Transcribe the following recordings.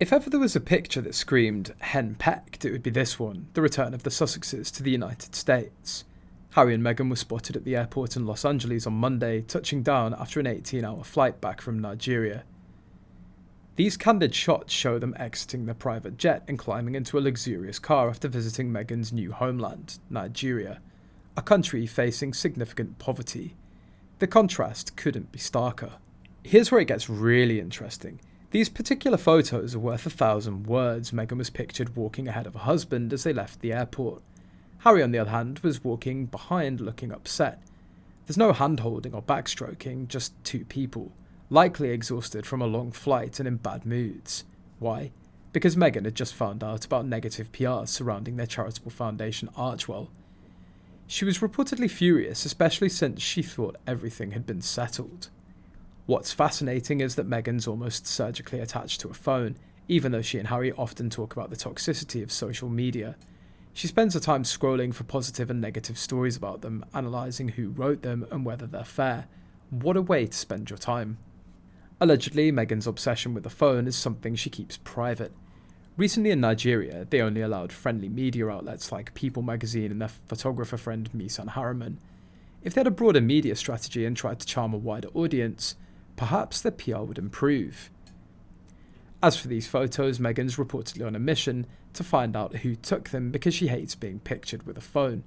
If ever there was a picture that screamed henpecked, it would be this one, the return of the Sussexes to the United States. Harry and Meghan were spotted at the airport in Los Angeles on Monday, touching down after an 18-hour flight back from Nigeria. These candid shots show them exiting their private jet and climbing into a luxurious car after visiting Meghan's new homeland, Nigeria, a country facing significant poverty. The contrast couldn't be starker. Here's where it gets really interesting. These particular photos are worth 1,000 words. Meghan was pictured walking ahead of her husband as they left the airport. Harry, on the other hand, was walking behind, looking upset. There's no hand-holding or backstroking, just two people, likely exhausted from a long flight and in bad moods. Why? Because Meghan had just found out about negative PR surrounding their charitable foundation Archewell. She was reportedly furious, especially since she thought everything had been settled. What's fascinating is that Meghan's almost surgically attached to a phone, even though she and Harry often talk about the toxicity of social media. She spends her time scrolling for positive and negative stories about them, analysing who wrote them and whether they're fair. What a way to spend your time. Allegedly, Meghan's obsession with the phone is something she keeps private. Recently in Nigeria, they only allowed friendly media outlets like People magazine and their photographer friend Misan Harriman. If they had a broader media strategy and tried to charm a wider audience, perhaps their PR would improve. As for these photos, Meghan's reportedly on a mission to find out who took them because she hates being pictured with a phone.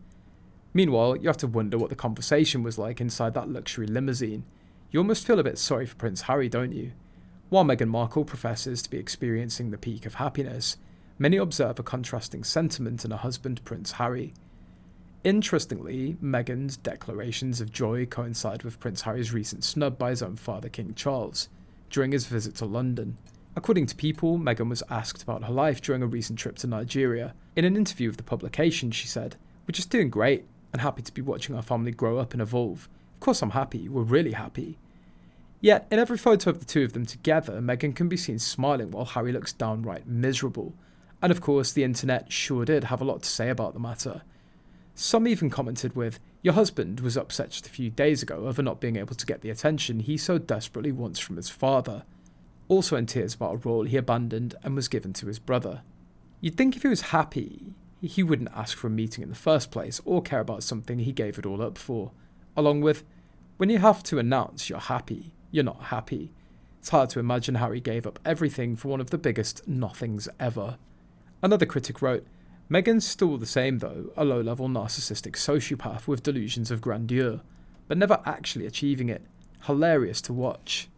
Meanwhile, you have to wonder what the conversation was like inside that luxury limousine. You almost feel a bit sorry for Prince Harry, don't you? While Meghan Markle professes to be experiencing the peak of happiness, many observe a contrasting sentiment in her husband Prince Harry. Interestingly, Meghan's declarations of joy coincide with Prince Harry's recent snub by his own father, King Charles, during his visit to London. According to People, Meghan was asked about her life during a recent trip to Nigeria. In an interview with the publication, she said, "We're just doing great and happy to be watching our family grow up and evolve. Of course I'm happy, we're really happy." Yet, in every photo of the two of them together, Meghan can be seen smiling while Harry looks downright miserable. And of course, the internet sure did have a lot to say about the matter. Some even commented with, "Your husband was upset just a few days ago over not being able to get the attention he so desperately wants from his father." Also in tears about a role he abandoned and was given to his brother. You'd think if he was happy, he wouldn't ask for a meeting in the first place or care about something he gave it all up for. Along with, when you have to announce you're happy, you're not happy. It's hard to imagine Harry gave up everything for one of the biggest nothings ever. Another critic wrote, "Meghan's still the same though, a low-level narcissistic sociopath with delusions of grandeur, but never actually achieving it. Hilarious to watch."